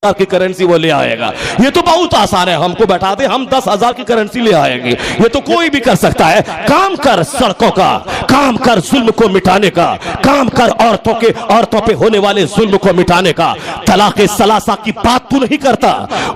की करेंसी वो ले आएगा। ये तो बहुत आसान है, हमको बैठा दे हम 10,000 की करेंसी ले आएंगे, ये तो कोई भी कर सकता है। काम कर सड़कों का, काम कर जुल्म को मिटाने का, काम कर औरतों पे होने वाले जुल्म को मिटाने का। तलाक सलासा की बात तू नहीं करता,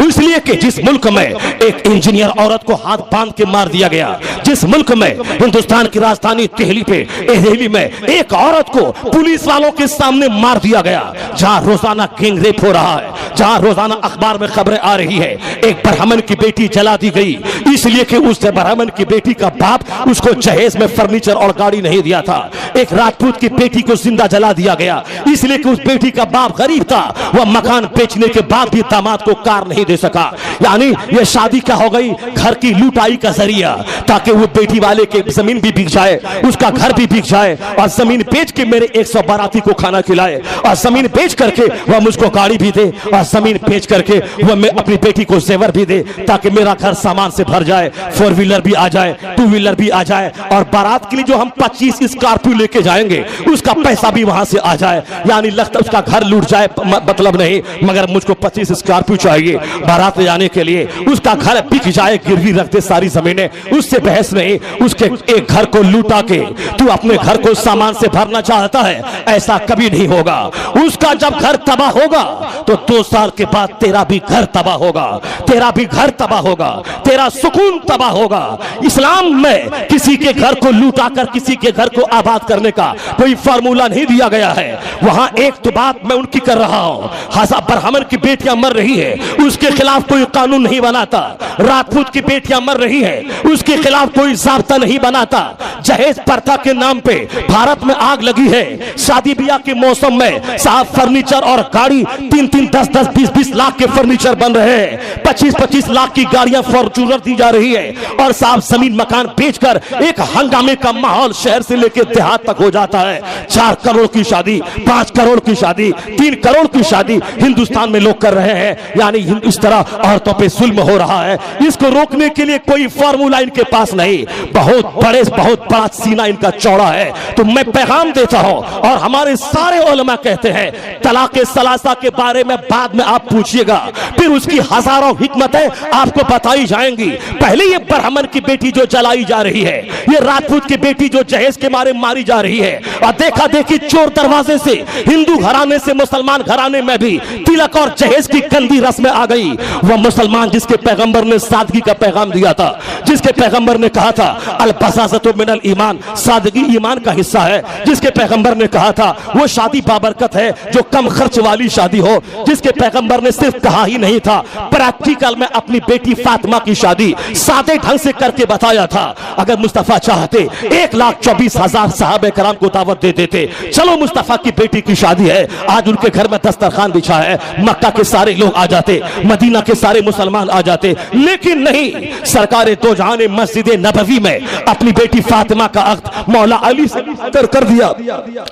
इसलिए कि जिस मुल्क में एक इंजीनियर औरत को हाथ बांध के मार दिया गया, जिस मुल्क में हिंदुस्तान की राजधानी दिल्ली में एक औरत को पुलिस वालों के सामने मार दिया गया, जहां रोजाना गैंग रेप हो रहा है, जहां रोजाना अखबार में खबरें आ रही है, एक ब्राह्मण की बेटी जला दी गई इसलिए कि उस ब्राह्मण की बेटी का बाप उसको जहेज में फर्नीचर और गाड़ी नहीं दिया था। एक राजपूत की बेटी को जिंदा जला दिया गया इसलिए कि उस बेटी का बाप गरीब था, वह मकान बेचने के बाद भी दामाद को कार नहीं दे सका। यानी यह शादी क्या हो गई, घर की लुटाई का जरिया, ताकि वो बेटी वाले के जमीन भी बिक जाए, उसका घर भी बिक जाए और जमीन बेच के मेरे 100 बाराती को खाना खिलाए, और जमीन बेच करके वह मुझको गाड़ी भी दे, और जमीन बेच करके वह मैं अपनी बेटी को जेवर भी दे, ताकि मेरा घर सामान से भर जाए, 4 व्हीलर भी आ जाए, 2 व्हीलर भी आ जाए, और बारात के लिए जो हम 25 स्कॉर्पियो लेके जाएंगे उसका पैसा भी वहां से आ जाए। यानी लगता उसका घर लूट जाए मतलब नहीं, मगर मुझको 25 स्कॉर्पियो चाहिए बारात ले जाने के लिए, उसका घर बिक जाए, गिरवी रख दे सारी जमीनें, उससे बहस नहीं। उसके एक घर को लूटा के तू अपने घर को सामान से भरना चाहता है, ऐसा कभी नहीं होगा। उसका जब घर तबाह होगा तो 2 साल के बाद तेरा भी घर तबाह होगा, तेरा भी घर तबाह होगा, तेरा सुकून तबाह होगा। इस्लाम में किसी के घर को लूटा कर किसी के घर को आबाद करने का कोई फार्मूला नहीं दिया गया है। वहां एक तो बात मैं उनकी कर रहा हूं, हज़ार ब्राह्मण की बेटियां मर रही है, उसके खिलाफ कोई कानून नहीं बनाता। राजपूत की बेटियां मर रही है, उसके खिलाफ कोई ज़ाब्ता नहीं बनाता। जहेज प्रथा के नाम पे भारत में आग लगी है। शादी ब्याह के मौसम में साहब फर्नीचर और गाड़ी 3-3, 10-10, 20-20 लाख के फर्नीचर बन रहे हैं, 25-25 लाख की गाड़ियां फॉर्च्यूनर दी जा रही है, और साहब जमीन मकान बेचकर एक हंगामे का माहौल शहर से लेकर देहात तक हो जाता है। 4 करोड़ की शादी, 5 करोड़ की शादी, 3 करोड़ की शादी हिंदुस्तान में लोग कर रहे हैं। यानी इस तरह औरतों पे जुल्म हो रहा है, इसको रोकने के लिए कोई फार्मूला इनके पास नहीं। बहुत बड़ा सीना इनका चौड़ा है। तो मैं पैगाम देता हूं, और हमारे सारे उलमा कहते हैं तलाक सलासा के बारे में बाद में आप पूछिएगा, फिर उसकी हजारों हिकमतें आपको बताई जाएंगी। पहले ये ब्राह्मण की बेटी जो जलाई जा रही है, ये राजपूत की बेटी जो जहेज के मारे मारी जा रही है, और देखा देखी चोर दरवाजे से हिंदू घराने से मुसलमान घराने में भी तिलक और जहेज की गंदी रस्में आ गई। वह मुसलमान जिसके पैगंबर ने सादगी का पैगाम दिया था, जिसके पैगंबर ने कहा था अल बसासतु मिनल ईमान, सादगी ईमान का हिस्सा है, जिसके पैगंबर ने कहा था वो शादी बाबरकत है जो कम खर्च वाली शादी हो, जिसके पैगंबर ने सिर्फ कहा ही नहीं था, प्रैक्टिकल में अपनी बेटी फातिमा की शादी सादे ढंग से करके बताया था। अगर मुस्तफा चाहते 1,24,000 सहाबे कराम को दावत दे देते, चलो मुस्तफा की बेटी की शादी है, आज उनके घर में दस्तरखान बिछा है, मक्का के सारे लोग आ जाते, मदीना के सारे मुसलमान आ जाते। लेकिन नहीं, सरकार दो जहां ने मस्जिद नबवी में अपनी बेटी फातिमा का अक्द मौला अली से कर दिया।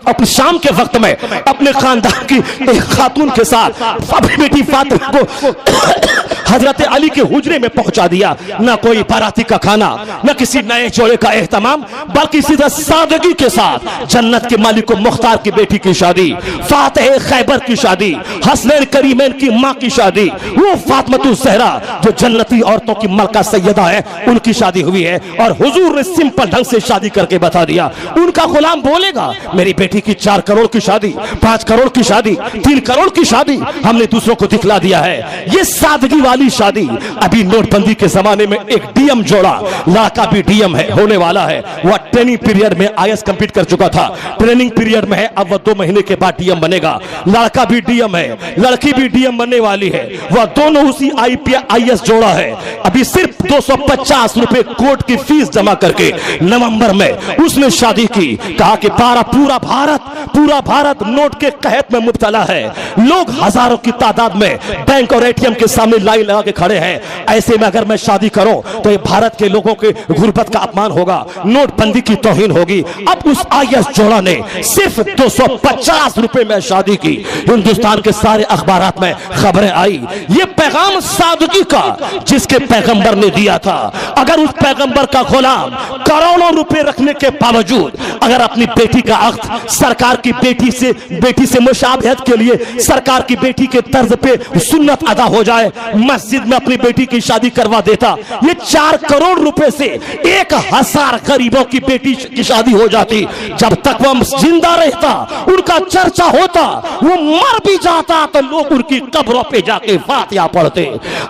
अपने शाम के वक्त में अपने खानदान की एक खातून के साथ अपनी बेटी फातिमा को हजरत अली के हुजरे में पहुंचा दिया। न कोई बाराती का खाना, न किसी नए जोड़े का एहतमाम, बल्कि सीधा सादगी के साथ जन्नत के मालिक मुख्तार की बेटी की शादी, फातिह खैबर की शादी, हसनैन करीमैन की मां की शादी, वो फातिमा ज़हरा जो जन्नती औरतों की मलका सैयदा है, उनकी शादी हुई है। और हुजूर ने सिंपल ढंग से शादी करके बता दिया। उनका गुलाम बोलेगा मेरी बेटी की 4 करोड़ की शादी, 5 करोड़ की शादी, 3 करोड़ की शादी हमने दूसरों को दिखला दिया है। ये सादगी वाली शादी अभी नोटबंदी के जमाने में एक डीएम जोड़ा, लड़का भी डीएम है होने वाला है, वह ट्रेनिंग पीरियड में आईएएस कंप्लीट कर चुका था, ट्रेनिंग पीरियड में है, अब वह 2 महीने के बाद डीएम बनेगा। लड़का भी डीएम है, लड़की भी डीएम बनने वाली है, वह दोनों उसी आईएएस जोड़ा है। अभी सिर्फ 250 रुपए कोर्ट की फीस जमा करके नवंबर में उसने शादी की। कहा कि पूरा भारत नोट के कहत में मुब्तला है, लोग हजारों की तादाद में बैंक और एटीएम के सामने लाइन लाइन लगा के खड़े हैं। ऐसे में अगर मैं शादी करूं तो ये भारत के लोगों के गुर्बत का अपमान होगा, नोटबंदी की तौहीन होगी। अब उस आईएस जोड़ा ने सिर्फ 250 रुपए में शादी की। हिंदुस्तान के सारे अखबारात में खबरें आई। ये पैगाम सादगी का जिसके पैगंबर ने दिया था। अगर उस पैगंबर का गुलाम करोड़ों रुपए रखने के बावजूद अगर अपनी बेटी का अख्त सरकार की बेटी से मुशाबहत के लिए सरकार की बेटी के तर्ज पे सुन्नत अदा हो जाए, मस्जिद में अपनी बेटी की शादी करवा देता, ये 4 करोड़ रुपए से 1000 गरीबों की बेटी की शादी हो जाती। जब तक वह जिंदा रहता, उनका चर्चा होता, वो मर भी जाता तो लोग उनकी कब्रों पे जाके फातिहा पढ़ते।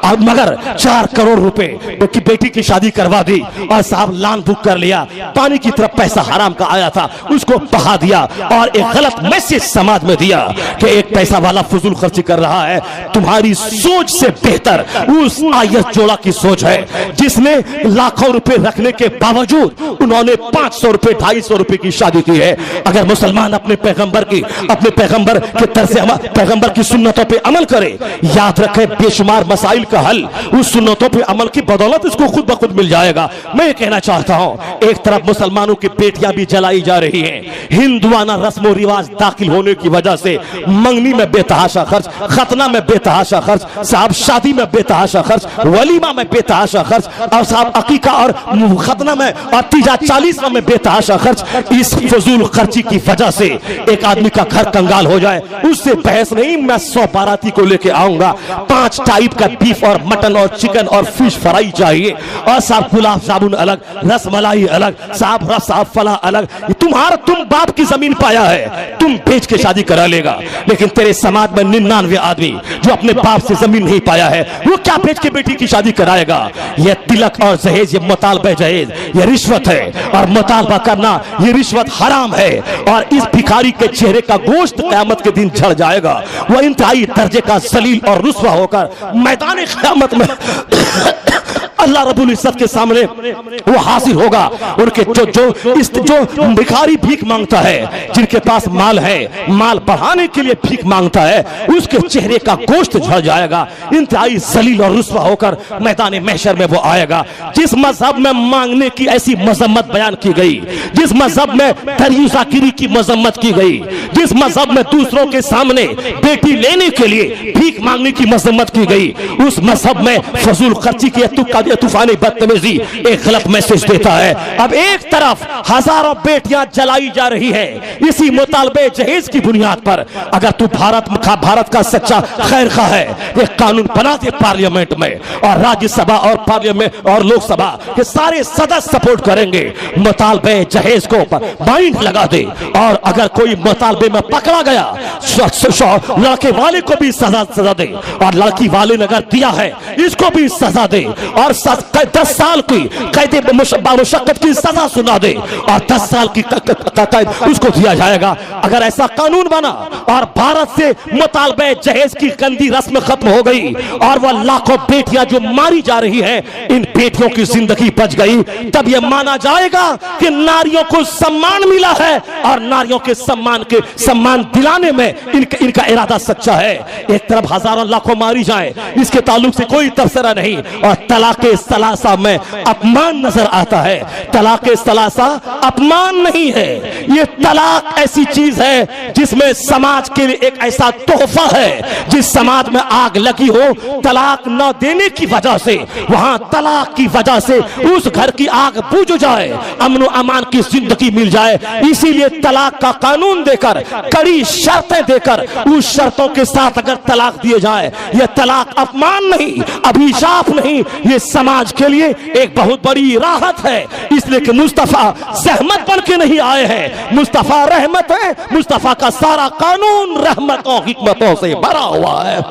अब मगर 4 करोड़ रुपए की बेटी की शादी करवा दी और साहब लान बुक कर लिया। पानी की तरफ पैसा हराम का आया था, उसको बहा दिया और एक गलत मैसेज समाज में दिया कि एक पैसा वाला फजूल खर्ची कर रहा है। तुम्हारी सोच से बेहतर उस आईएस जोड़ा की सोच है जिसने लाखों रुपए रखने के बावजूद उन्होंने 500 रुपए 250 रुपए की शादी की है। अगर मुसलमान अपने पैगंबर के तरह से पैगंबर की सुन्नतों पे अमल करे, याद रखे बेशुमार मसाइल का हल उस सुन्नतों पे अमल की बदौलत इसको खुद ब खुद मिल जाएगा। मैं ये कहना चाहता हूं, एक तरफ मुसलमानों की बेटियां भी जलाई जा रही हैं, हिंदुआना रस्म और रिवाज दाखिल होने की वजह से मंगनी में बेतहाशा खर्च, खतना में बेतहाशा खर्च, साहब शादी में बेतहाशा खर्च, वलीमा में बेतहाशा खर्च, और साहब अकीका और खतना में और तीजा 40 में बेतहाशा खर्च। इस फजूल खर्ची की वजह से एक आदमी का घर कंगाल हो जाए, उससे बहस नहीं। मैं 100 बाराती को लेके आऊंगा, 5 टाइप का बीफ और मटन और चिकन और फिश फ्राई चाहिए, और साहब गुलाब जामुन अलग, रसमलाई अलग, साहब रस साहब फला अलग। तुम बाप की जमीन पाया है, तुम बेच के शादी करा लेगा, लेकिन तेरे समाज में 99 आदमी जो अपने बाप से जमीन नहीं पाया है, वो क्या बेच के बेटी की शादी कराएगा? ये तिलक और जहेज, ये मुतालबे जहेज, ये रिश्वत है, और मुतालबा करना ये रिश्वत हराम है। और इस भिखारी के चेहरे का गोश्त क़यामत के दिन झड़ जाएगा। वह इंतहाई दर्जे का जलील और रुस्वा होकर मैदान क़यामत में अल्लाह रब्बुल इज्जत के सामने वो हाजिर होगा। उनके जो भिखारी भीख मांगता है, जिनके पास माल है, माल बढ़ाने के लिए भीख मांगता है, उसके चेहरे का गोश्त झड़ जाएगा, इंतहाई जलील और रुस्वा होकर मैदान महशर में वो आएगा। जिस मजहब में मांगने की ऐसी मजम्मत बयान की गई, जिस मजहब में दरियागिरी की मजम्मत की गई, जिस मजहब में दूसरों के सामने बेटी लेने के लिए भीख मांगने की मजम्मत की गई, उस मजहब में फजूल खर्ची की तूफानी बदतमीजी एक गलत मैसेज देता है। अब एक तरफ हजारों बेटियां जलाई जा रही है इसी मुतालबे जहेज की बुनियाद पर। अगर तू भारत का सच्चा खैर खा है, एक कानून बना दे पार्लियामेंट में, और राज्यसभा और पार्लियामेंट और लोकसभा के सारे सदस्य सपोर्ट करेंगे, मुतालबे जहेज को बाइंड लगा दे। और अगर कोई मुतालबे में पकड़ा गया, लड़के वाले को भी सजा दे, और लड़की वाले ने अगर दिया है इसको भी सजा दे, और 10 साल की कैद मुशक्कत की सजा सुना दे, और 10 साल की कैद उसको दिया जाएगा। अगर ऐसा कानून बना और भारत से मुतालबे जहेज की गंदी रस्म खत्म हो गई, और वह लाखों बेटियां जो मारी जा रही हैं, इन बेटियों की जिंदगी बच गई, तब यह माना जाएगा कि नारियों को सम्मान मिला है, और नारियों के सम्मान दिलाने में इनका इरादा सच्चा है। एक तरफ हजारों लाखों मारी जाए, इसके ताल्लुक से कोई तबसरा नहीं, और तलाक़े सलासा में अपमान नजर आता है। तलाक़े सलासा अपमान नहीं है, ये तलाक ऐसी चीज है जिसमें समाज के लिए एक ऐसा तोहफा है। जिस समाज में आग लगी हो तलाक न देने की वजह से, वहां तलाक की वजह से उस घर की आग बुझ जाए, अमन व अमान की जिंदगी मिल जाए। इसीलिए तलाक का कानून देकर, कड़ी शर्तें देकर, उस शर्तों के साथ अगर तलाक दिए जाए, यह तलाक अपमान नहीं, अभिशाप नहीं, ये समाज के लिए एक बहुत बड़ी राहत है। इसलिए कि मुस्तफा सहमत बन के नहीं आए हैं, मुस्तफा रहमत है। मुस्तफा का सारा कानून रहमतों हिकमतों से भरा हुआ है।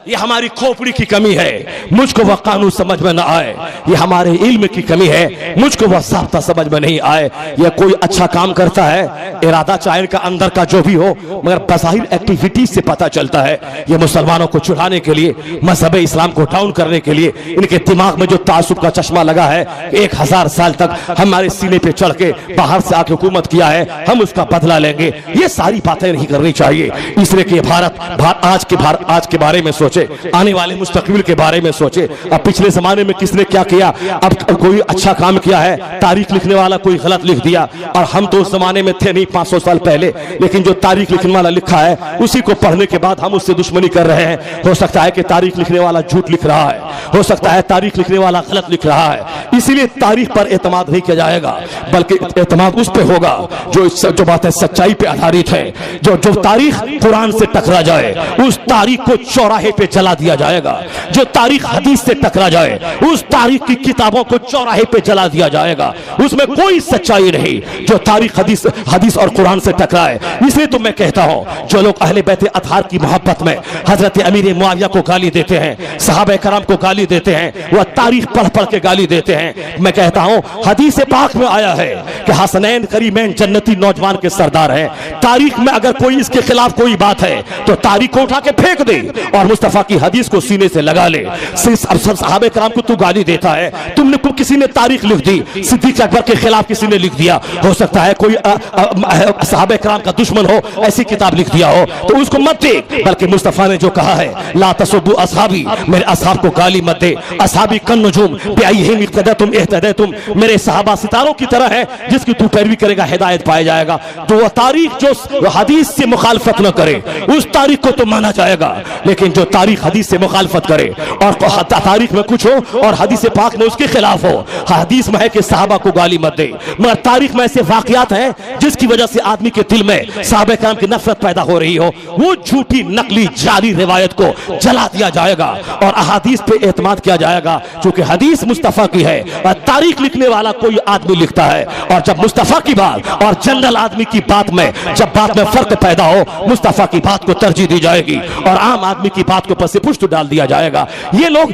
ये हमारी खोपड़ी की कमी है, मुझको वह कानून समझ में ना आए, ये हमारे इल्म की कमी है, मुझको वह साफ्ता समझ में नहीं आए। यह कोई अच्छा काम करता है, इरादा चाहे का अंदर का जो भी हो, मगर बज़ाहिर एक्टिविटीज से पता चलता है ये मुसलमानों को चुराने के लिए, मजहब इस्लाम को डाउन करने के लिए इनके दिमाग में जो तासुब का चश्मा लगा है, 1000 साल तक हमारे सीने पे चढ़ के बाहर से आके हुकूमत किया है, हम उसका बदला लेंगे, ये सारी बातें नहीं करनी चाहिए। इसलिए कि भारत आज के बारे में सोच सोचे, आने वाले मुस्तकबिल के बारे में सोचे। अब पिछले जमाने में किसने क्या किया, अब कोई अच्छा काम किया है, तारीख लिखने वाला कोई गलत लिख दिया, और हम तो उस जमाने में थे नहीं 500 साल पहले, लेकिन जो तारीख लिखने वाला लिखा है उसी को पढ़ने के बाद हम उससे दुश्मनी कर रहे हैं। हो सकता है कि तारीख लिखने वाला झूठ लिख रहा है, हो सकता है तारीख लिखने वाला गलत लिख रहा है, इसीलिए तारीख पर एतमाद नहीं किया जाएगा, बल्कि एतमाद उस पे होगा जो बातें सच्चाई पे आधारित है। जो तारीख कुरान से टकरा जाए उस तारीख को चौराहे पे जला दिया जाएगा। जो तारीख हदीस से टकरा जाए उस तारीख की किताबों को चौराहे पे जला दिया जाएगा, उसमें कोई सच्चाई नहीं। जो तारीख हदीस और कुरान से टकराए, इसलिए तो मैं कहता हूं जो लोग अहले बैत अतहार की मोहब्बत में हजरत अमीर मुआविया को गाली देते हैं, सहाबा कराम को गाली देते हैं, वह तारीख पढ़ पढ़ के गाली देते हैं। मैं कहता हूं हदीस पाक में आया है कि हसनैन करीमैन जन्नती नौजवान के सरदार हैं। तारीख में अगर कोई इसके खिलाफ कोई बात है तो तारीख को उठा के फेंक दे और मुस्तफा की हदीस को सीने से लगा ले। सहाबा कराम को तू गाली देता है, तुमने को किसी ने तारीख लिख दी, सिद्दीक अकबर के खिलाफ किसी ने लिख दिया, हो सकता है कोई सहाबा कराम का दुश्मन हो, ऐसी किताब लिख दिया हो, तो उसको मत दे। बल्कि मुस्तफा ने जो कहा है ला तसुब्बु असहाबी, मेरे असहाब को गाली मत दे। असहाबी कन्नुजुम बिअय्यिहिम इक्तदअतुम इहतदयतुम, मेरे सहाबा सितारों की तरह है जिसकी तू पैरवी करेगा हिदायत पाया जाएगा। तो वह तारीख जो हदीस से मुखालफत न करे उस तारीख को तो माना जाएगा, लेकिन जो तारीख हदीस से मुखालफत करे और तारीख में कुछ हो और हदीस पाक में उसके खिलाफ हो, हदीस में है कि सहाबा को गाली मत दे, मगर तारीख में ऐसे वाकयात हैं जिसकी वजह से आदमी के दिल में सहाबा कराम की नफरत पैदा हो रही हो, वो झूठी नकली जाली रिवायत को जला दिया जाएगा और अहादीस पे एतमाद किया जाएगा। क्योंकि हदीस मुस्तफा की है और तारीख लिखने वाला कोई आदमी लिखता है, और जब मुस्तफा की बात और जनरल आदमी की बात में जब बात में फर्क पैदा हो, मुस्तफा की बात को तरजीह दी जाएगी और आम आदमी की बात को पसे पुष्ट डाल दिया जाएगा। ये लोग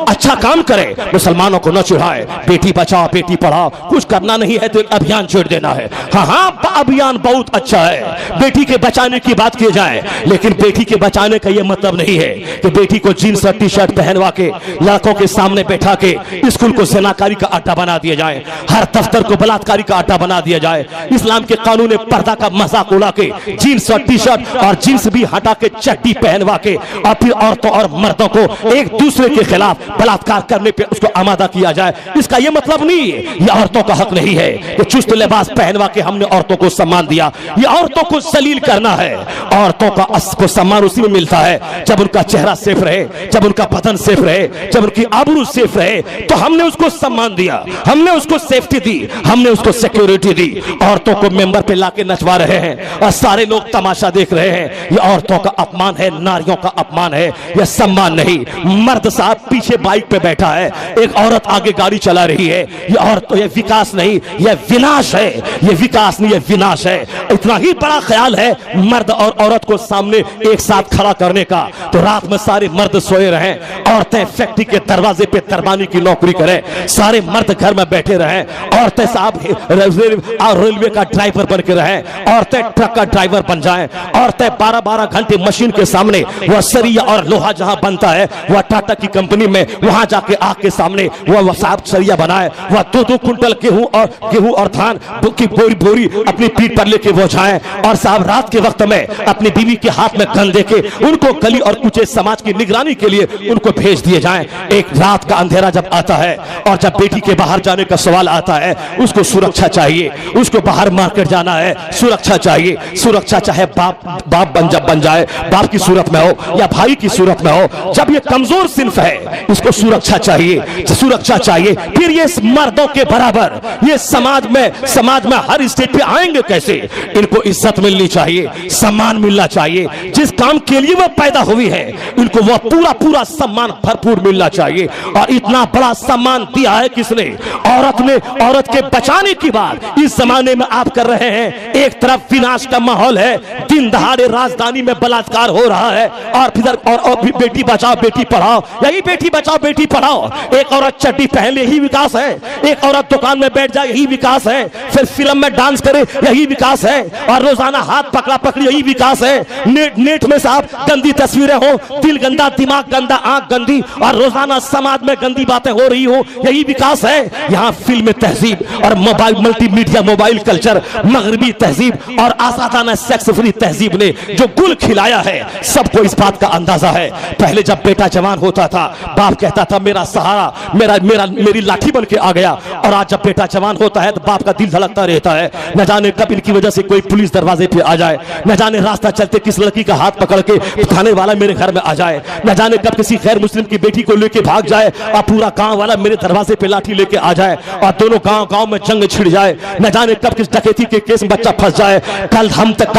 अच्छा काम करें, मुसलमानों को न चिढ़ाए, बेटी बचाओ बेटी पढ़ाओ, कुछ करना नहीं है तो एक अभियान छेड़ देना है। हाँ, अभियान बहुत अच्छा है, बेटी के बचाने की बात की जाए, लेकिन बेटी के बचाने का यह मतलब नहीं है कि बेटी को जीन्स और टी शर्ट पहनवा के लड़कों के सामने बैठा के स्कूल को ज़नाकारी का अड्डा बना दिया जाए, हर दफ्तर को बलात्कारी का अड्डा बना दिया जाए। इस्लाम के कानून पर्दा का मजाक उड़ा के जीन्स और टी शर्ट और जीन्स भी हटा के चड्डी पहनवा के और फिर औरतों और मर्दों को एक दूसरे के खिलाफ बलात्कार करने पे उसको आमादा किया जाए, इसका यह मतलब नहीं है, यह औरतों का हक नहीं है कि चुस्त लिबास पहनवा के हमने औरतों को सम्मान दिया। यह औरतों को जलील करना है। औरतों को सम्मान उसी में मिलता है जब उनका चेहरा सेफ रहे, जब उनका बदन सेफ रहे, जब उनकी आबरू सेफ रहे, तो हमने उसको सम्मान दिया, हमने उसको सेफ्टी दी, हमने उसको सिक्योरिटी दी। औरतों को मेंबर पे लाके नचवा रहे हैं और सारे लोग तमाशा देख रहे हैं, यह औरतों का अपमान है, नारियों का अपमान है, यह सम्मान नहीं। मर्द साहब पीछे बाइक पे बैठा है, एक औरत आगे गाड़ी चला रही है, यह औरत तो यह विकास नहीं, यह विनाश है, यह विकास नहीं, यह विनाश है। इतना ही बड़ा ख्याल है मर्द और औरत को सामने एक साथ खड़ा करने का, तो रात में सारे मर्द सोए रहे, औरतें फैक्ट्री के दरवाजे पे तरबानी की नौकरी करें, सारे मर्द घर में बैठे रहे, औरतें साहब रेलवे का ड्राइवर बन के रहे, औरतें ट्रक का ड्राइवर बन जाएं, औरतें 12-12 घंटे मशीन के सामने, वह सरिया और लोहा जहां बनता है वह टाटा की कंपनी में, वहां जाके आग के सामने वह साहब सरिया बनाए, वह 2-2 कुंटल गेहूं और धान की बोरी अपनी पीठ पर लेके वो जाएं, और साहब रात के वक्त में अपनी बीवी के हाथ में गन देके उनको गली और कुचे समाज की निगरानी के लिए उनको भेज दिए जाएं। एक रात का अंधेरा जब आता है और जब बेटी के बाहर जाने का सवाल आता है, उसको सुरक्षा चाहिए, उसको बाहर मार्केट जाना है, सुरक्षा चाहिए। सुरक्षा चाहे बाप बन जाए, बाप की सूरत में हो या भाई की सूरत में हो, जब ये कमजोर सिंफ है इसको सुरक्षा चाहिए, सुरक्षा चाहिए। फिर ये मर्दों के बराबर ये समाज में हर स्टेज पे आएंगे कैसे? इनको इज्जत मिलनी चाहिए, सम्मान मिलना चाहिए, जिस काम के लिए वो पैदा हुई है इनको वो पूरा सम्मान भरपूर मिलना चाहिए। और इतना बड़ा सम्मान दिया है किसने? औरत ने। औरत के बचाने की बात इस जमाने में आप कर रहे हैं। एक तरफ विनाश का माहौल है, दिन दहाड़े राजधानी में बलात्कार हो रहा है, और फिर और बेटी बचाओ बेटी पढ़ाओ, यही बेटी बचाओ बेटी पढ़ाओ। एक औरत चड्डी पहन ले यही विकास है, एक औरत दुकान में बैठ जाए यही विकास है, फिर फिल्म में डांस करे यही विकास है, और रोजाना हाथ पकड़ा पकड़ी यही विकास है। नेट में साहब गंदी तस्वीरें हो, दिल गंदा, दिमाग गंदा, आंख गंदी, और रोजाना समाज में गंदी बातें हो रही हो, यही विकास है। यहाँ फिल्म तहजीब और मोबाइल मल्टीमीडिया मोबाइल कल्चर, मगरबी तहजीब और आजादाना सेक्स फ्री तहजीब ने जो गुल खिलाया है, सबको इस बात का अंदाजा तमाशा है। पहले जब बेटा जवान होता था, बाप कहता था मेरा सहारा मेरी लाठी बन के आ गया, और आज जब बेटा जवान होता है तो बाप का दिल धड़कता रहता है, न जाने कब इनकी वजह से कोई पुलिस दरवाजे पे आ जाए, न जाने रास्ता चलते किस लड़की का हाथ पकड़ के थाने वाला मेरे घर में आ जाए, न जाने कब किसी गैर मुस्लिम की बेटी को लेके भाग जाए और पूरा गांव वाला मेरे दरवाजे पे लाठी लेके आ जाए और दोनों गांव में जंग छिड़ जाए, न जाने कब किस डकैती के केस में बच्चा फंस जाए। कल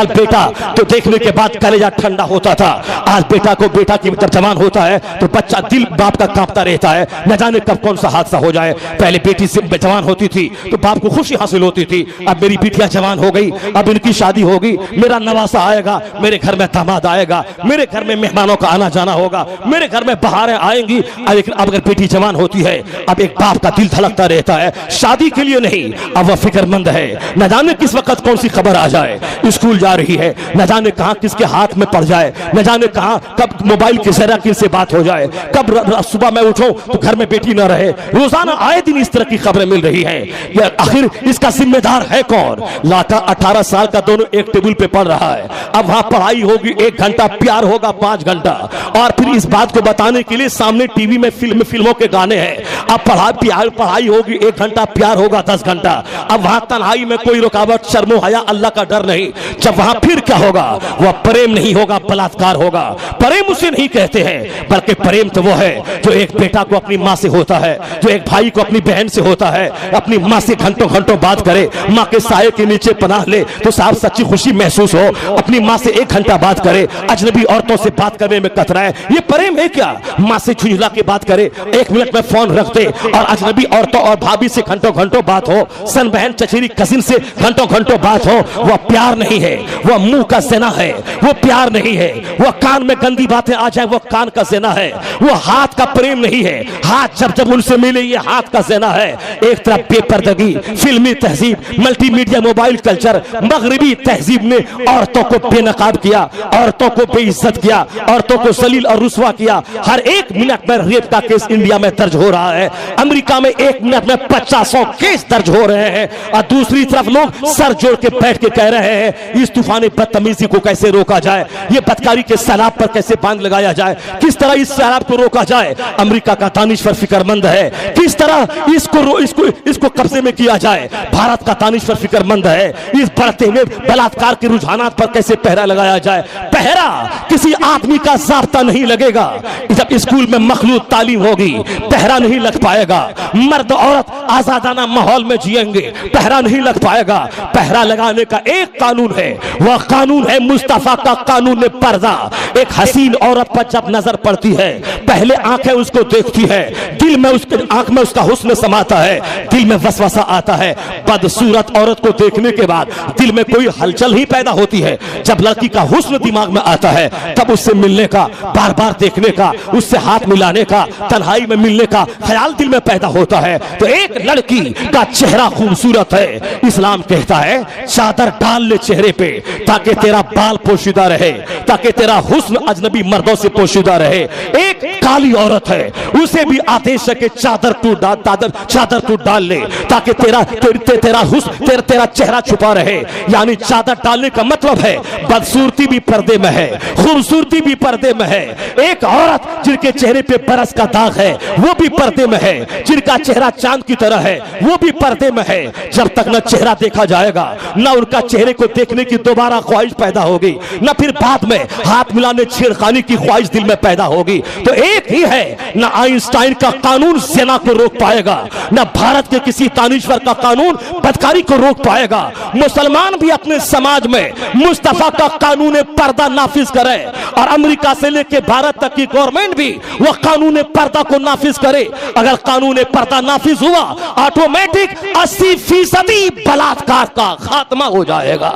बेटा तो देखने के बाद कलेजा ठंडा होता था, आज बेटा की जब जवान होता है तो बच्चा दिल बाप का कांपता रहता है, न जाने कब कौन सा हादसा हो जाए। पहले बेटी से जवान होती थी तो बाप को खुशी हासिल होती थी, अब मेरी बिटिया जवान हो गई, अब इनकी शादी होगी, मेरा नवासा आएगा, मेरे घर में दामाद आएगा, मेरे घर में मेहमानों का आना जाना होगा, मेरे घर में बहारें आएंगी। लेकिन अब अगर बेटी जवान होती है, अब एक बाप का दिल धड़कता रहता है, शादी के लिए नहीं, अब वह फिक्रमंद है, न जाने किस वक्त कौन सी खबर आ जाए, स्कूल जा रही है, न जाने कहां किसके हाथ में पड़ जाए, न जाने कहां कब मोबाइल के जरा किससे बात हो जाए, कब सुबह मैं उठूं तो घर में बेटी ना रहे। रोजाना आए दिन इस तरह की खबरें मिल रही है, या आखिर इसका जिम्मेदार है कौन? लाता 18 साल का दोनों एक टेबल पे पढ़ रहा है, अब वहां पढ़ाई होगी 1 घंटा, प्यार होगा 5 घंटा, और फिर इस बात को बताने के लिए सामने टीवी में फिल्मों के गाने हैं। अब पढ़ाई होगी 1 घंटा, प्यार होगा 10 घंटा। अब वहां तन्हाई में कोई रुकावट, शर्मो हया, अल्लाह का डर नहीं। जब वहां फिर क्या होगा? वह प्रेम नहीं होगा, बलात्कार होगा। प्रेम उसे नहीं कहते हैं, बल्कि प्रेम तो वो है जो एक बेटा को अपनी माँ से होता है, जो एक भाई को अपनी बहन से होता है, अपनी माँ से घंटों घंटों बात करे, माँ के साये के नीचे पनाह ले तो साहब सच्ची खुशी महसूस हो, अपनी माँ से 1 घंटा बात करे, अजनबी औरतों से बात करने में कतराए, ये प्रेम है क्या? माँ से झुंझला के बात करे, 1 मिनट में फोन रख दे और अजनबी औरतों और भाभी से घंटों घंटों बात हो, सन बहन चचेरी कजिन से घंटों घंटों बात हो, वह प्यार नहीं है, वह मुंह का ज़िना है, वो प्यार नहीं है। वह कान में गंदी बातें आ जाए, वह कान का ज़िना है। वो हाथ का प्रेम नहीं है, हाथ जब जब उनसे मिले ये हाथ का ज़िना है। एक तरफ बेपर्दगी, फिल्मी तहजीब, मल्टीमीडिया, मोबाइल कल्चर, मगरबी तहजीब ने औरतों को बेनकाब किया, औरतों को बेइज्जत किया, औरतों को जलील और रुस्वा किया। हर 1 मिनट में रेप का केस इंडिया में दर्ज हो रहा है, अमेरिका में 1 मिनट में 50 केस दर्ज हो रहे हैं, और दूसरी तरफ लोग सर जोड़ के बैठ के कह रहे हैं इस तूफानी बदतमीजी को कैसे रोका जाए, ये बदकारी के सैलाब पर कैसे बांध लगाया जाए, किस तरह इस सैलाब को रोका जाए। अमेरिका का दानिश्वर फिक्रमंद है, किस तरह इसको कब्जे में किया जाए। भारत का दानिश्वर फिक्रमंद है, इस बढ़ते हुए बलात्कार के रुझानात पर कैसे पहरा लगाया जाए। पहरा किसी आदमी का ज़ाब्ता नहीं लगेगा। जब स्कूल में मखलूत तालीम होगी, पहरा नहीं लग पाएगा। मर्द औरत आजादाना माहौल में जिएंगे, पहरा नहीं लग पाएगा। पहरा लगाने का एक कानून है, वह कानून है मुस्तफा का कानून पर्दा। एक हसीन औरत पर जब नजर पड़ती है, पहले आंखें उसको देखती है, दिल में उसके आंख में उसका हुस्न समाता है, दिल में वसवसा आता है। बदसूरत औरत को देखने के बाद दिल में कोई हलचल ही पैदा होती है। जब लड़की का हुस्न दिमाग में आता है, तब उससे मिलने का, बार बार देखने का, उससे हाथ मिलाने का, तन्हाई में मिलने का ख्याल दिल में पैदा होता है। तो एक लड़की का चेहरा खूबसूरत है, इस्लाम कहता है चादर डाल ले चेहरे पे ताकि तेरा बाल पोशीदा रहे, ताकि तेरा हुस्न अजनबी मर्दों से पोशीदा रहे। एक काली औरत है, उसे भी आदेश है कि चादर तू डाल ले ताकि तेरा हुस्न, तेरा चेहरा छुपा रहे। यानी चादर डालने का मतलब है बदसूरती भी पर्दे में है, खूबसूरती भी पर्दे में है। एक औरत जिनके चेहरे पे बरस का दाग है, वो भी पर्दे में है। जिनका चेहरा चांद की तरह है, वो भी पर्दे में है। जब तक न चेहरा देखा जाएगा, न उनका चेहरे को देखने की दोबारा ख्वाहिश पैदा होगी, न फिर बाद में हाथ मिलाने छेड़खानी की ख्वाहिश दिल में पैदा होगी। तो एक ही है, न आइंस्टाइन का कानून ज़िना को रोक पाएगा, न भारत के किसी दानिश्वर का कानून बदकारी को रोक पाएगा। मुसलमान भी अपने समाज में मुस्तफा का कानून पर्दा नाफिज करे, और अमेरिका से लेकर भारत तक की गवर्नमेंट भी वह कानून पर्दा को नाफिज करे। अगर कानून पर्दा नाफिज हुआ, ऑटोमेटिक 80% बलात्कार का खात्मा हो जाएगा,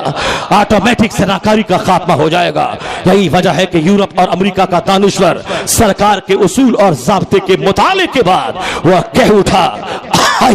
ऑटोमेटिक ज़िनाकारी का खात्मा हो जाएगा। यही वजह है कि यूरोप और अमेरिका का दानिश्वर सरकार के उसूल और ज़ाब्ते के मुताले के बाद वह कह उठा I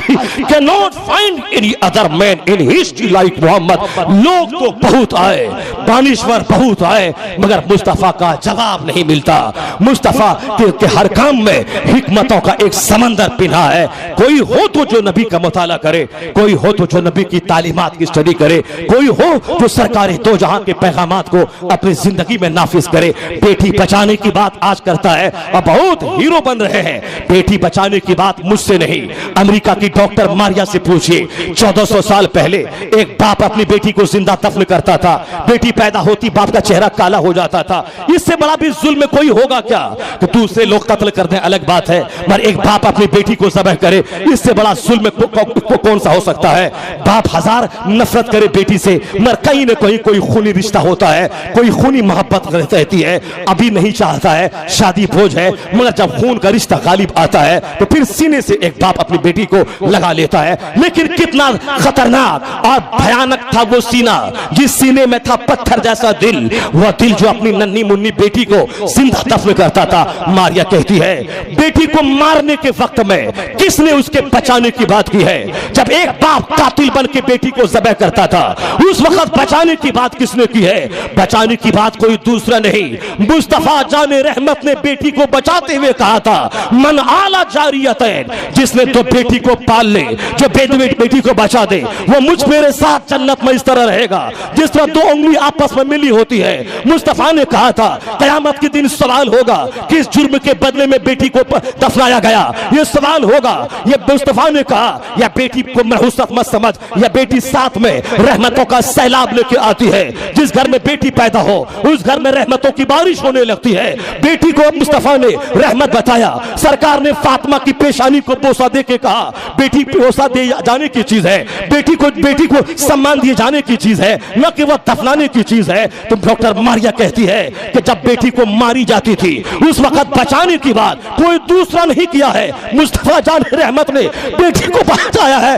cannot find any other man in history like Muhammad. लोग तो बहुत आए, दानिश्वर बहुत आए, मगर मुस्तफा का जवाब नहीं मिलता। मुस्तफा के हर काम में हिकमतों का एक समंदर पिना है। कोई हो तो जो नबी का मुताला करे, कोई हो तो जो नबी की तालीमात की स्टडी करे, कोई हो जो सरकारी दो जहां के पैगामात को अपनी जिंदगी में नाफिज करे। बेटी बचाने की बात आज करता है और बहुत हीरो बन रहे हैं। बेटी बचाने की बात मुझसे नहीं, अमेरिका की डॉक्टर मारिया से पूछिए। 1400 साल पहले एक बाप अपनी बेटी को जिंदा दफन करता था। बेटी पैदा होती बाप का चेहरा काला हो जाता था। इससे बड़ा भी जुल्म कोई होगा क्या? तो दूसरे लोग कत्ल कर दें अलग बात है, मगर एक बाप अपनी बेटी को ज़बह करे, इससे बड़ा जुल्म कौन सा हो सकता है? बाप हजार नफरत करे बेटी से, मगर कहीं ना कहीं कोई खूनी रिश्ता होता है, कोई खूनी मोहब्बत रहती है। अभी नहीं चाहता है, शादी भोज है, मगर जब खून का रिश्ता गालिब आता है तो फिर सीने से एक बाप अपनी बेटी को लगा लेता है। लेकिन कितना खतरनाक और भयानक था वो सीना, जिस सीने में था पत्थर जैसा दिल। वह दिल जो अपनी नन्ही मुन्नी बेटी को जिंदा दफन करता था। मारिया कहती है, बेटी को मारने के वक्त में किसने उसके बचाने की बात की है? जब एक बाप कातिल बन के बेटी को ज़बह करता था, उस वक्त बचाने की बात किसने की है? बचाने की बात कोई दूसरा नहीं, मुस्तफा जाने रहमत ने बेटी को बचाते हुए कहा था, मन आला जारियतैन, जिसने तो बेटी को पाल ले, जो बेटी को बचा दे, वो मुझ मेरे साथ जन्नत में इस तरह रहेगा जिस तरह दो उंगली आपस में मिली होती है। मुस्तफा ने कहा था, कयामत के दिन सवाल होगा किस जुर्म के बदले में बेटी को दफनाया गया, ये सवाल होगा। ये मुस्तफा ने कहा, या बेटी को मनहूसत मत समझ, या बेटी साथ में रहमतों का सैलाब लेके आती है। जिस घर में बेटी पैदा हो उस घर में रहमतों की बारिश होने लगती है। बेटी को मुस्तफा ने रहमत बताया। सरकार ने फातिमा की पेशानी को बोसा दे के कहा, बेटी बोसा दे जाने की चीज है, बेटी को सम्मान दिए जाने की चीज है, न कि वह दफनाने की चीज है। तो डॉक्टर मारिया कहती है कि जब बेटी को मारी जाती थी उस वक्त बचाने की बात कोई दूसरा नहीं किया है, मुस्तफा जान रहमत ने बेटी को बचाया है।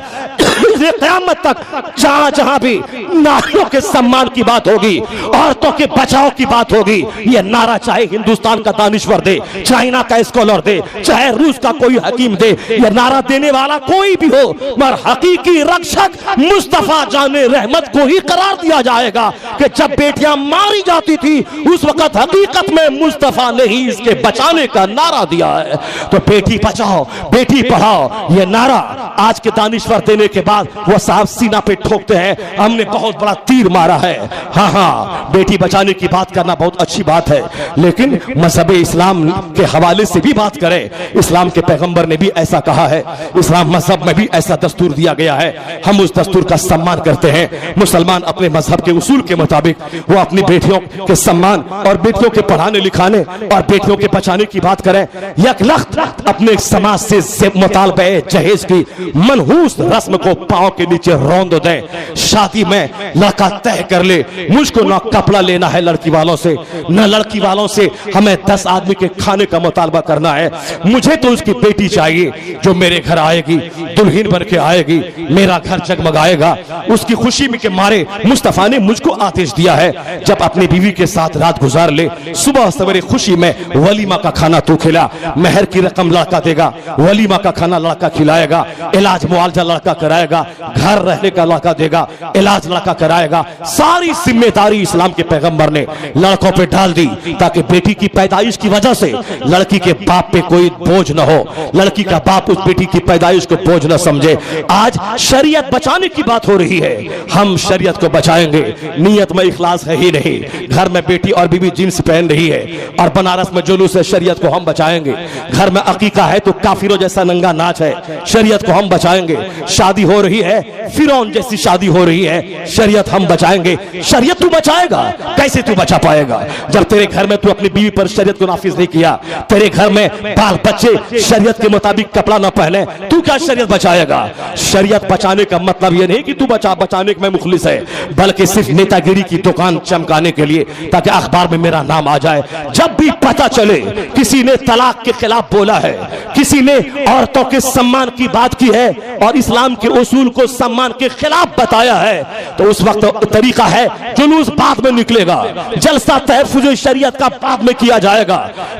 क़यामत तक जहां जहां भी नारियों के सम्मान की बात होगी, औरतों के बचाव की बात होगी, यह नारा चाहे हिंदुस्तान का दानिश्वर दे, चाइना का स्कॉलर दे, चाहे रूस का कोई हकीम दे, यह नारा देने वाला कोई भी हो, मगर हकीकी रक्षक मुस्तफा जाने रहमत को ही करार दिया जाएगा कि जब बेटियां मारी जाती थी उस वक्त हकीकत में मुस्तफा ने ही इसके बचाने का नारा दिया है। तो बेटी बचाओ बेटी पढ़ाओ यह नारा आज के दानिश्वर देने के बाद वो साहब सीना पे ठोकते हैं, हमने बहुत बड़ा तीर मारा है। हाँ, बेटी बचाने की बात करना बहुत अच्छी बात है, लेकिन मजहब इस्लाम के हवाले से भी बात करें। इस्लाम के पैगंबर ने भी ऐसा कहा है, इस्लाम मजहब में भी ऐसा दस्तूर दिया गया है, हम उस दस्तूर का सम्मान करते हैं। मुसलमान अपने मजहब के उसूल के मुताबिक वो अपनी बेटियों के सम्मान और बेटियों के पढ़ाने लिखाने और बेटियों के बचाने की बात करें। यकलख्त अपने समाज से मुतालबे जहेज की मनहूस रस्म को पांव के नीचे रौंद दें। शादी में लड़का तय कर ले, मुझको ना कपड़ा लेना है लड़की वालों से, न लड़की वालों से हमें 10 आदमी के खाने का मुतालबा करना है। मुझे तो उसकी बेटी चाहिए जो मेरे घर आएगी, दुल्हन बन के आएगी, मेरा घर जगमगाएगा। उसकी खुशी में के मारे मुस्तफा ने मुझको आदेश दिया है, जब अपनी बीवी के साथ रात गुजार ले, सुबह सवेरे खुशी में वलीमा का खाना तू खिला, मेहर की रकम लड़का देगा, वलीमा का खाना लड़का खिलाएगा, इलाज मुआवजा लड़का कराएगा, घर रहने का लड़का देगा, इलाज लड़का कराएगा। सारी जिम्मेदारी इस्लाम के पैगंबर ने लड़कों पे डाल दी, ताकि बेटी की पैदाइश की वजह से लड़की के बाप पे कोई बोझ न हो, लड़की का बाप उस बेटी की पैदाइश को बोझ न समझे। आज शरीयत बचाने की बात हो रही है, हम शरीयत को बचाएंगे, नीयत में इखलास है ही नहीं। घर में बेटी और बीवी जींस पहन रही है और बनारस में जुलूस है, शरीयत को हम बचाएंगे। घर में अकीका है तो काफिरों जैसा नंगा नाच है, शरीयत को हम बचाएंगे। शादी हो रही है, फिरौन जैसी शादी हो रही है, शरीयत हम बचाएंगे। शरीयत तू बचाएगा, कैसे तू बचा पाएगा जब तेरे घर में तू अपनी बीवी पर शरीयत को नाफिज नहीं किया, तेरे घर में बाल बच्चे शरीयत के मुताबिक कपड़ा ना पहने, तू क्या शरीयत बचाएगा? शरीयत बचाने का मतलब यह नहीं कि तू बचाने में मुखलिस है, बल्कि सिर्फ नेतागिरी की दुकान चमकाने के लिए, ताकि अखबार में मेरा नाम आ जाए। जब भी पता चले किसी ने तलाक के खिलाफ बोला है, किसी ने औरतों के सम्मान की बात की है और इस्लाम के उसूल को सम्मान के खिलाफ बताया है, तो उस वक्त तरीका है जुलूस बाद में निकलेगा, जलसा तहफ्फुज़ शरीयत का बाद में किया जाएगा।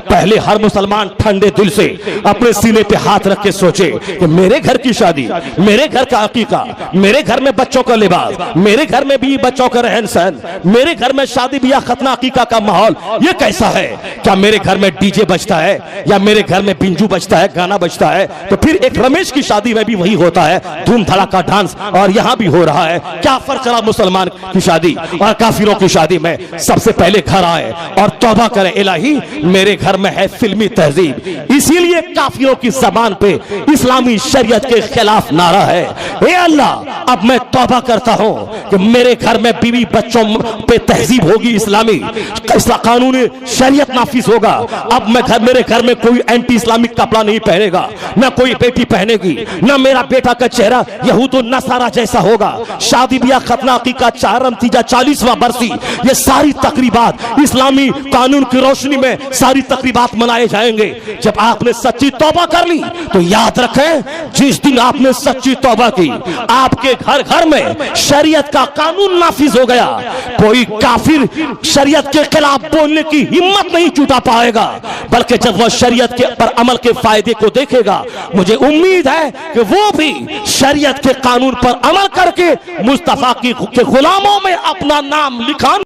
पहले हर मुसलमान ठंडे दिल से अपने सीने पे हाथ रख के सोचे कि मेरे घर की शादी, मेरे घर का अकीका, मेरे घर में बच्चों का लिबास, मेरे घर में भी बच्चों का रहन सहन, मेरे घर में शादी ब्याह खतना अकीका का माहौल ये कैसा है? क्या मेरे घर में डीजे बजता है या मेरे घर में बिंजू बजता है, गाना बजता है? तो फिर एक रमेश की शादी में भी वही होता है, धूम धड़ाका डांस, और यहां भी हो रहा है। क्या फर्क चला मुसलमान की शादी और काफिरों की शादी में? सबसे पहले घर आए और तौबा करें, इलाही मेरे घर में है फिल्मी तहजीब। इसीलिए काफिरों की जबान पे इस्लामी शरीयत के खिलाफ नारा है, ए अल्लाह अब मैं तौबा करता हूं कि मेरे घर में बीवी बच्चों पे तहजीब होगी, इस्लामी कानून शरीयत नाफिज होगा। अब मेरे घर में कोई एंटी इस्लामिक कपड़ा नहीं पहनेगा, न कोई बेटी पहनेगी, न मेरा बेटा का चेहरा यहूद और नसारा जैसा होगा। शादी ब्याह खतना अकीका चारम तीजा 40वां बरसी, ये सारी तकरीबात इस्लामी कानून की रोशनी में सारी तकरीबात मनाए जाएंगे। जब आपने सच्ची तौबा कर ली तो याद रखें, जिस दिन आपने सच्ची तौबा की आपके घर घर में शरीयत का कानून नाफिज हो गया। कोई काफिर शरीयत के खिलाफ बोलने की हिम्मत नहीं जुटा पाएगा, बल्कि जब वह शरीयत के पर अमल के फायदे को देखेगा, मुझे उम्मीद है कि वो भी शरीयत के कानून पर अमल करके मुस्तफा के गुलामों में अपना नाम लिखा